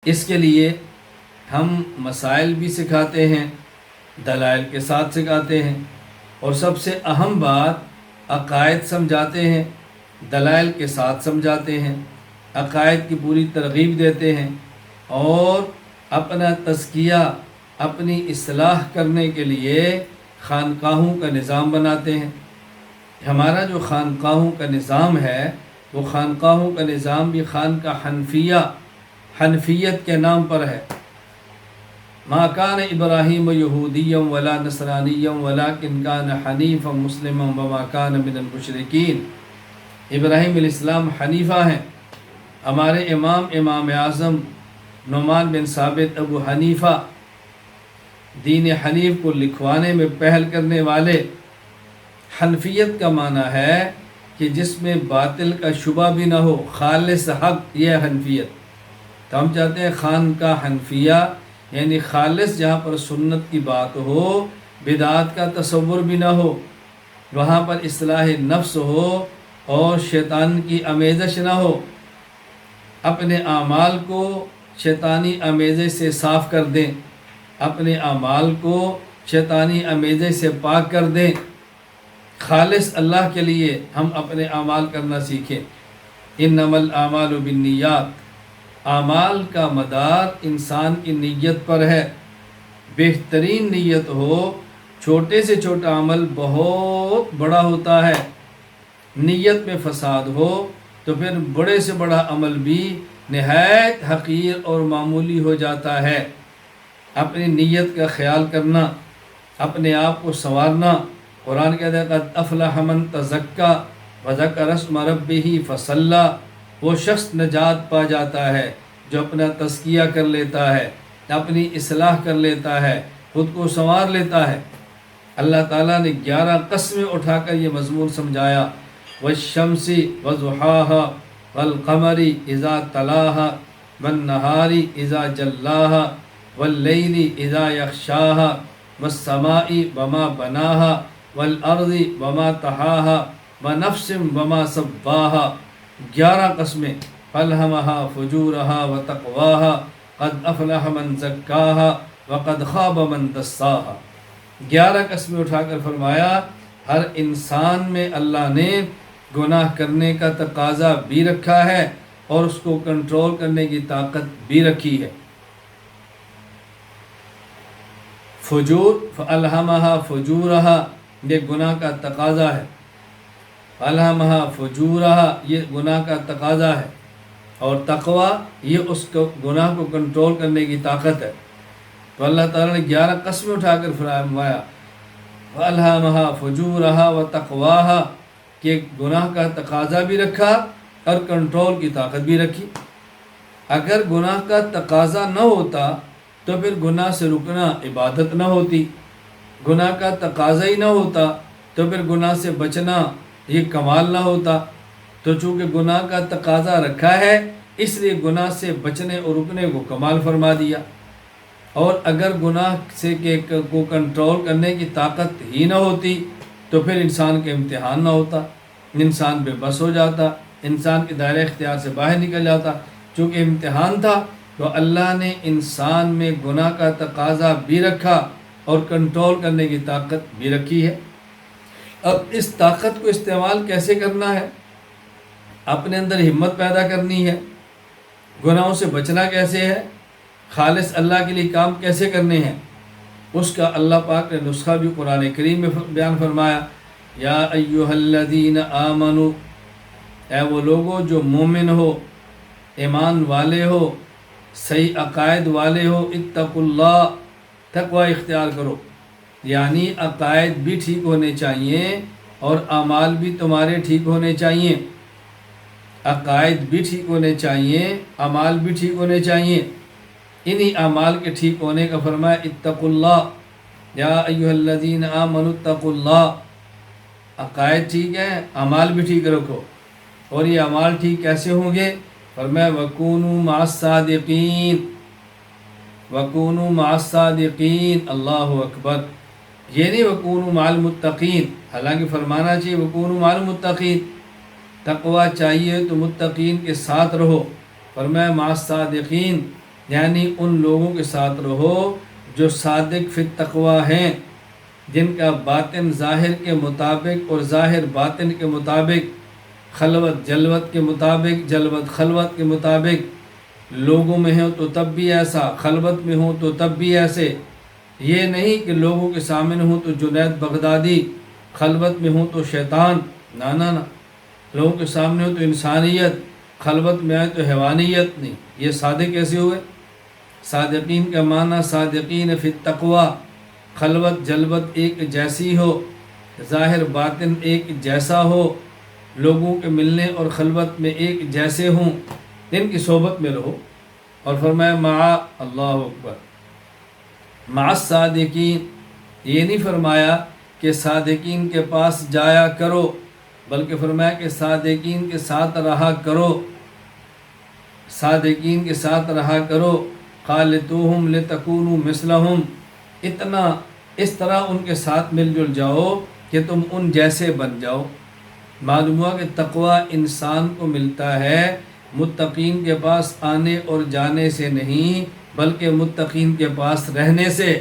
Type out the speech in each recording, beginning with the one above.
اس کے لیے ہم مسائل بھی سکھاتے ہیں، دلائل کے ساتھ سکھاتے ہیں، اور سب سے اہم بات عقائد سمجھاتے ہیں، دلائل کے ساتھ سمجھاتے ہیں، عقائد کی پوری ترغیب دیتے ہیں، اور اپنا تزکیہ، اپنی اصلاح کرنے کے لیے خانقاہوں کا نظام بناتے ہیں۔ ہمارا جو خانقاہوں کا نظام ہے وہ خانقاہوں کا نظام بھی خانقاہ حنفیہ، حنفیت کے نام پر ہے۔ ما کان ابراہیم یہودیا ولا نصرانیا ولکن کان حنیفا مسلما وما کان من المشرکین۔ ابراہیم علیہ السلام حنیفہ ہیں۔ ہمارے امام اعظم نعمان بن ثابت ابو حنیفہ دین حنیف کو لکھوانے میں پہل کرنے والے۔ حنفیت کا معنی ہے کہ جس میں باطل کا شبہ بھی نہ ہو، خالص حق، یہ حنفیت۔ تو ہم چاہتے ہیں خانقاہ حنفیہ یعنی خالص، جہاں پر سنت کی بات ہو، بدعات کا تصور بھی نہ ہو، وہاں پر اصلاح نفس ہو اور شیطان کی آمیزش نہ ہو۔ اپنے اعمال کو شیطانی آمیزش سے صاف کر دیں، اپنے اعمال کو شیطانی آمیزش سے پاک کر دیں، خالص اللہ کے لیے ہم اپنے اعمال کرنا سیکھیں۔ انما الاعمال بالنیات، اعمال کا مدار انسان کی نیت پر ہے۔ بہترین نیت ہو، چھوٹے سے چھوٹا عمل بہت بڑا ہوتا ہے۔ نیت میں فساد ہو تو پھر بڑے سے بڑا عمل بھی نہایت حقیر اور معمولی ہو جاتا ہے۔ اپنی نیت کا خیال کرنا، اپنے آپ کو سنوارنا۔ قرآن کہتا ہے قد افلح من تزکا وذکر اسم ربہ فصلی۔ وہ شخص نجات پا جاتا ہے جو اپنا تزکیہ کر لیتا ہے، اپنی اصلاح کر لیتا ہے، خود کو سنوار لیتا ہے۔ اللہ تعالیٰ نے 11 قسمیں اٹھا کر یہ مضمون سمجھایا۔ والشمس وضحاها والقمر اذا تلاها والنہار اذا جلاها واللیل اذا یغشاها والسماء وما بناها والارض وما طحاها ونفس وما سواها۔ 11 قسمیں، فالہمها فجورها وتقواها قد افلح من زکاها وقد خاب من دساها۔ 11 قسمیں اٹھا کر فرمایا ہر انسان میں اللہ نے گناہ کرنے کا تقاضا بھی رکھا ہے اور اس کو کنٹرول کرنے کی طاقت بھی رکھی ہے۔ فجور، فالہمها فجورها، یہ گناہ کا تقاضا ہے۔ فالہمها فجورها، یہ گناہ کا تقاضا ہے، اور تقوی یہ اس کو گناہ کو کنٹرول کرنے کی طاقت ہے۔ تو اللہ تعالیٰ نے 11 قسمیں اٹھا کر فرمایا فالہمها فجورها وتقواها، کہ گناہ کا تقاضا بھی رکھا اور کنٹرول کی طاقت بھی رکھی۔ اگر گناہ کا تقاضا نہ ہوتا تو پھر گناہ سے رکنا عبادت نہ ہوتی، گناہ کا تقاضا ہی نہ ہوتا تو پھر گناہ سے بچنا یہ کمال نہ ہوتا۔ تو چونکہ گناہ کا تقاضا رکھا ہے اس لیے گناہ سے بچنے اور رکنے کو کمال فرما دیا۔ اور اگر گناہ سے کو کنٹرول کرنے کی طاقت ہی نہ ہوتی تو پھر انسان کے امتحان نہ ہوتا، انسان بے بس ہو جاتا، انسان کے دائرہ اختیار سے باہر نکل جاتا۔ چونکہ امتحان تھا تو اللہ نے انسان میں گناہ کا تقاضا بھی رکھا اور کنٹرول کرنے کی طاقت بھی رکھی ہے۔ اب اس طاقت کو استعمال کیسے کرنا ہے؟ اپنے اندر ہمت پیدا کرنی ہے۔ گناہوں سے بچنا کیسے ہے؟ خالص اللہ کے لیے کام کیسے کرنے ہیں؟ اس کا اللہ پاک نے نسخہ بھی قرآن کریم میں بیان فرمایا۔ یا ایہا الذین آمنو، اے وہ لوگوں جو مومن ہو، ایمان والے ہو، صحیح عقائد والے ہو، اتقوا اللہ، تقوی اختیار کرو۔ یعنی عقائد بھی ٹھیک ہونے چاہیے اور اعمال بھی تمہارے ٹھیک ہونے چاہیے۔ عقائد بھی ٹھیک ہونے چاہیے، اعمال بھی ٹھیک ہونے چاہیے۔ انہی اعمال کے ٹھیک ہونے کا فرمایا اتقوا اللہ، یا ایھا الذین آمنوا اتقوا اللہ۔ عقائد ٹھیک ہے، اعمال بھی ٹھیک رکھو۔ اور یہ اعمال ٹھیک کیسے ہوں گے؟ فرمایا وکونوا مع الصادقین، وکونوا مع الصادقین۔ اللہ اکبر، یہ نہیں وکونوا مع المتقین، حالانکہ فرمانا چاہیے وکونوا مع المتقین، تقوی چاہیے تو متقین کے ساتھ رہو۔ فرمایا مع الصادقین، یعنی ان لوگوں کے ساتھ رہو جو صادق فی التقوی ہیں، جن کا باطن ظاہر کے مطابق اور ظاہر باطن کے مطابق، خلوت جلوت کے مطابق، جلوت خلوت کے مطابق، لوگوں میں ہوں تو تب بھی ایسا، خلوت میں ہوں تو تب بھی ایسے۔ یہ نہیں کہ لوگوں کے سامنے ہوں تو جنید بغدادی، خلوت میں ہوں تو شیطان، نہ نہ نہ، لوگوں کے سامنے ہوں تو انسانیت، خلوت میں آئے تو حیوانیت نہیں۔ یہ صادق کیسے ہوئے؟ صادقین کا معنی صادقین فی التقوی، خلوت جلوت ایک جیسی ہو، ظاہر باطن ایک جیسا ہو، لوگوں کے ملنے اور خلوت میں ایک جیسے ہوں، ان کی صحبت میں رہو۔ اور فرمایا مع، اللہ اکبر، مع الصادقین، یہ نہیں فرمایا کہ صادقین کے پاس جایا کرو، بلکہ فرمایا کہ صادقین کے ساتھ رہا کرو، صادقین کے ساتھ رہا کرو۔ خالطوہم لتکونوا مثلہم، اتنا اس طرح ان کے ساتھ مل جل جاؤ کہ تم ان جیسے بن جاؤ۔ معلوم ہوا کہ تقوی انسان کو ملتا ہے متقین کے پاس آنے اور جانے سے نہیں، بلکہ متقین کے پاس رہنے سے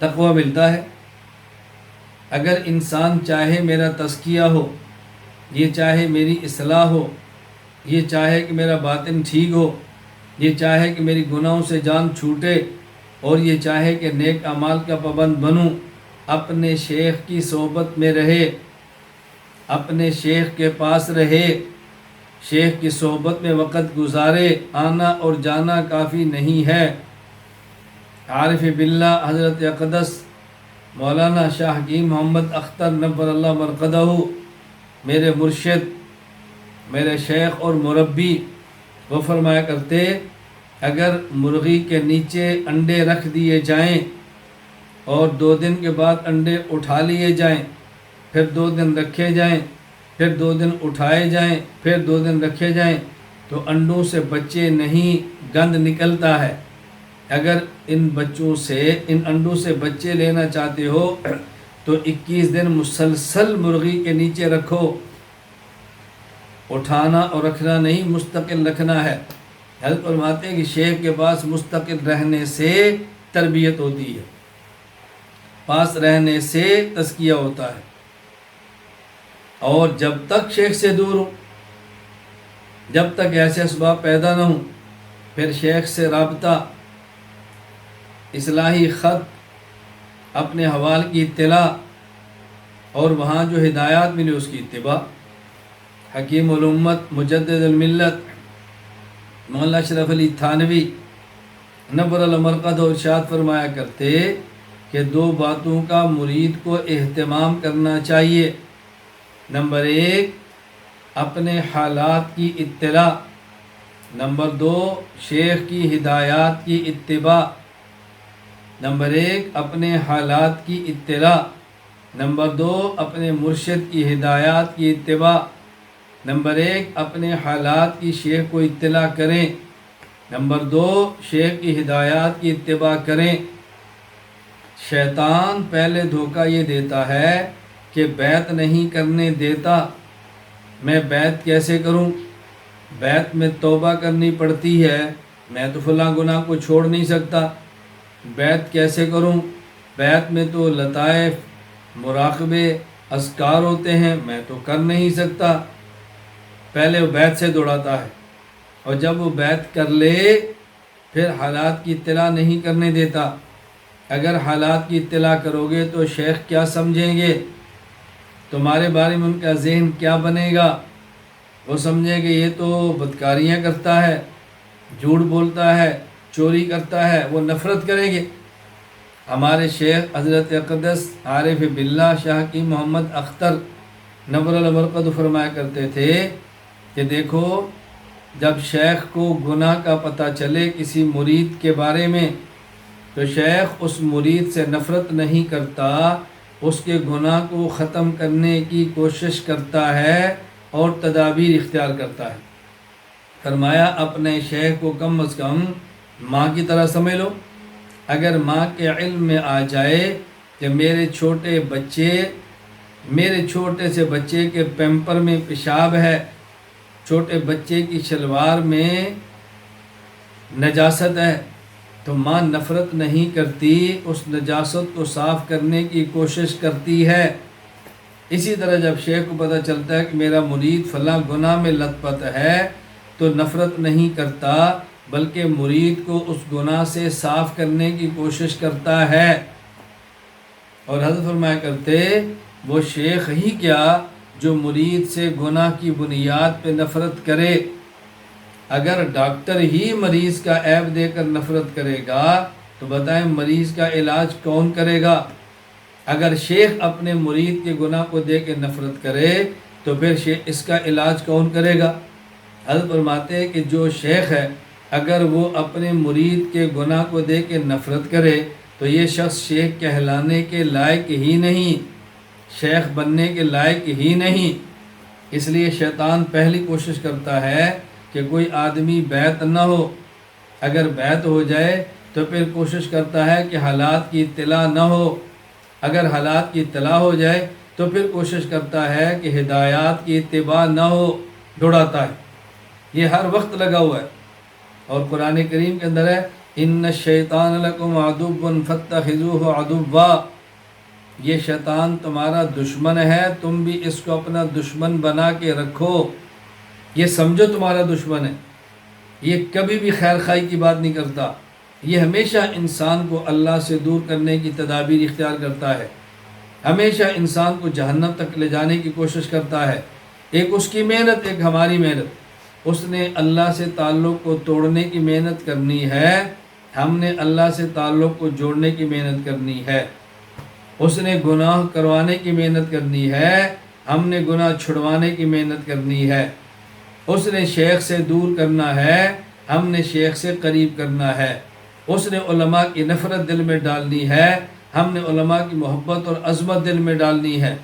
تقوی ملتا ہے۔ اگر انسان چاہے میرا تزکیہ ہو، یہ چاہے میری اصلاح ہو، یہ چاہے کہ میرا باطن ٹھیک ہو، یہ چاہے کہ میری گناہوں سے جان چھوٹے، اور یہ چاہے کہ نیک اعمال کا پابند بنوں، اپنے شیخ کی صحبت میں رہے، اپنے شیخ کے پاس رہے، شیخ کی صحبت میں وقت گزارے۔ آنا اور جانا کافی نہیں ہے۔ عارف باللہ حضرت اقدس مولانا شاہ حکیم محمد اختر نور اللہ مرقدہ، میرے مرشد، میرے شیخ اور مربی، وہ فرمایا کرتے اگر مرغی کے نیچے انڈے رکھ دیے جائیں اور 2 دن کے بعد انڈے اٹھا لیے جائیں، پھر 2 دن رکھے جائیں، پھر 2 دن اٹھائے جائیں، پھر 2 دن رکھے جائیں، تو انڈوں سے بچے نہیں، گند نکلتا ہے۔ اگر ان انڈوں سے بچے لینا چاہتے ہو تو 21 دن مسلسل مرغی کے نیچے رکھو، اٹھانا اور رکھنا نہیں، مستقل رکھنا ہے۔ حضرت فرماتے ہیں کہ شیخ کے پاس مستقل رہنے سے تربیت ہوتی ہے، پاس رہنے سے تزکیہ ہوتا ہے۔ اور جب تک شیخ سے دور ہوں، جب تک ایسے اسباب پیدا نہ ہوں، پھر شیخ سے رابطہ، اصلاحی خط، اپنے حوال کی اطلاع، اور وہاں جو ہدایات ملی اس کی اتباع۔ حکیم الامت مجدد الملت مولانا اشرف علی تھانوی نور اللہ مرقدہ ارشاد فرمایا کرتے کہ 2 باتوں کا مرید کو اہتمام کرنا چاہیے۔ نمبر 1 اپنے حالات کی اطلاع، نمبر 2 شیخ کی ہدایات کی اتباع۔ نمبر 1 اپنے حالات کی اطلاع، نمبر 2 اپنے مرشد کی ہدایات کی اتباع۔ نمبر 1 اپنے حالات کی شیخ کو اطلاع کریں، نمبر 2 شیخ کی ہدایات کی اتباع کریں۔ شیطان پہلے دھوکہ یہ دیتا ہے کہ بیعت نہیں کرنے دیتا۔ میں بیعت کیسے کروں؟ بیعت میں توبہ کرنی پڑتی ہے، میں تو فلاں گناہ کو چھوڑ نہیں سکتا۔ بیعت کیسے کروں؟ بیعت میں تو لطائف، مراقبے، اذکار ہوتے ہیں، میں تو کر نہیں سکتا۔ پہلے وہ بیعت سے دوڑاتا ہے، اور جب وہ بیعت کر لے پھر حالات کی اطلاع نہیں کرنے دیتا۔ اگر حالات کی اطلاع کرو گے تو شیخ کیا سمجھیں گے؟ تمہارے بارے میں ان کا ذہن کیا بنے گا؟ وہ سمجھیں کہ یہ تو بدکاریاں کرتا ہے، جھوٹ بولتا ہے، چوری کرتا ہے، وہ نفرت کریں گے۔ ہمارے شیخ حضرت اقدس عارف باللہ شاہ کی محمد اختر نور اللہ مرقدہ فرمایا کرتے تھے کہ دیکھو، جب شیخ کو گناہ کا پتہ چلے کسی مرید کے بارے میں، تو شیخ اس مرید سے نفرت نہیں کرتا، اس کے گناہ کو ختم کرنے کی کوشش کرتا ہے اور تدابیر اختیار کرتا ہے۔ فرمایا اپنے شیخ کو کم از کم ماں کی طرح سمجھ لو۔ اگر ماں کے علم میں آ جائے کہ میرے چھوٹے سے بچے کے پیمپر میں پیشاب ہے، چھوٹے بچے کی شلوار میں نجاست ہے تو ماں نفرت نہیں کرتی، اس نجاست کو صاف کرنے کی کوشش کرتی ہے۔ اسی طرح جب شیخ کو پتہ چلتا ہے کہ میرا مرید فلاں گناہ میں لت پت ہے تو نفرت نہیں کرتا، بلکہ مرید کو اس گناہ سے صاف کرنے کی کوشش کرتا ہے۔ اور حضرت فرمایا کرتے وہ شیخ ہی کیا جو مرید سے گناہ کی بنیاد پہ نفرت کرے۔ اگر ڈاکٹر ہی مریض کا عیب دے کر نفرت کرے گا تو بتائیں مریض کا علاج کون کرے گا؟ اگر شیخ اپنے مرید کے گناہ کو دے کے نفرت کرے تو پھر اس کا علاج کون کرے گا؟ حضرت فرماتے ہیں کہ جو شیخ ہے اگر وہ اپنے مرید کے گناہ کو دے کے نفرت کرے تو یہ شخص شیخ کہلانے کے لائق ہی نہیں، شیخ بننے کے لائق ہی نہیں۔ اس لیے شیطان پہلی کوشش کرتا ہے کہ کوئی آدمی بیعت نہ ہو، اگر بیعت ہو جائے تو پھر کوشش کرتا ہے کہ حالات کی اطلاع نہ ہو، اگر حالات کی اطلاع ہو جائے تو پھر کوشش کرتا ہے کہ ہدایات کی اتباع نہ ہو، دوڑاتا ہے۔ یہ ہر وقت لگا ہوا ہے، اور قرآن کریم کے اندر ہے ان الشیطان لکم عدو فاتخذوہ عدوا، یہ شیطان تمہارا دشمن ہے، تم بھی اس کو اپنا دشمن بنا کے رکھو، یہ سمجھو تمہارا دشمن ہے۔ یہ کبھی بھی خیر خواہی کی بات نہیں کرتا، یہ ہمیشہ انسان کو اللہ سے دور کرنے کی تدابیر اختیار کرتا ہے، ہمیشہ انسان کو جہنم تک لے جانے کی کوشش کرتا ہے۔ ایک اس کی محنت، ایک ہماری محنت، اس نے اللہ سے تعلق کو توڑنے کی محنت کرنی ہے، ہم نے اللہ سے تعلق کو جوڑنے کی محنت کرنی ہے۔ اس نے گناہ کروانے کی محنت کرنی ہے، ہم نے گناہ چھڑوانے کی محنت کرنی ہے۔ اس نے شیخ سے دور کرنا ہے، ہم نے شیخ سے قریب کرنا ہے۔ اس نے علماء کی نفرت دل میں ڈالنی ہے، ہم نے علماء کی محبت اور عظمت دل میں ڈالنی ہے۔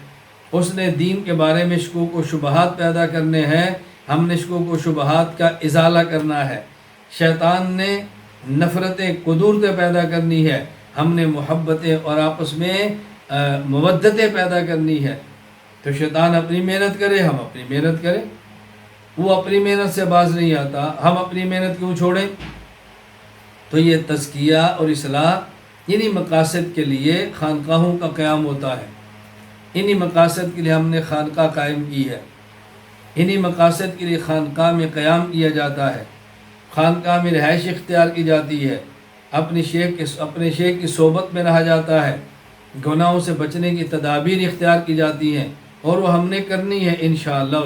اس نے دین کے بارے میں شکوک و شبہات پیدا کرنے ہیں، ہم نے شکوک و شبہات کا ازالہ کرنا ہے۔ شیطان نے نفرتیں قدورتیں پیدا کرنی ہے، ہم نے محبتیں اور آپس میں مودتیں پیدا کرنی ہے۔ تو شیطان اپنی محنت کرے، ہم اپنی محنت کریں، وہ اپنی محنت سے باز نہیں آتا، ہم اپنی محنت کیوں چھوڑیں؟ تو یہ تزکیہ اور اصلاح انہی مقاصد کے لیے خانقاہوں کا قیام ہوتا ہے، انہی مقاصد کے لیے ہم نے خانقاہ قائم کی ہے، انہی مقاصد کے لیے خانقاہ میں قیام کیا جاتا ہے، خانقاہ میں رہائش اختیار کی جاتی ہے، اپنے شیخ کی صحبت میں رہا جاتا ہے، گناہوں سے بچنے کی تدابیر اختیار کی جاتی ہیں، اور وہ ہم نے کرنی ہے انشاءاللہ۔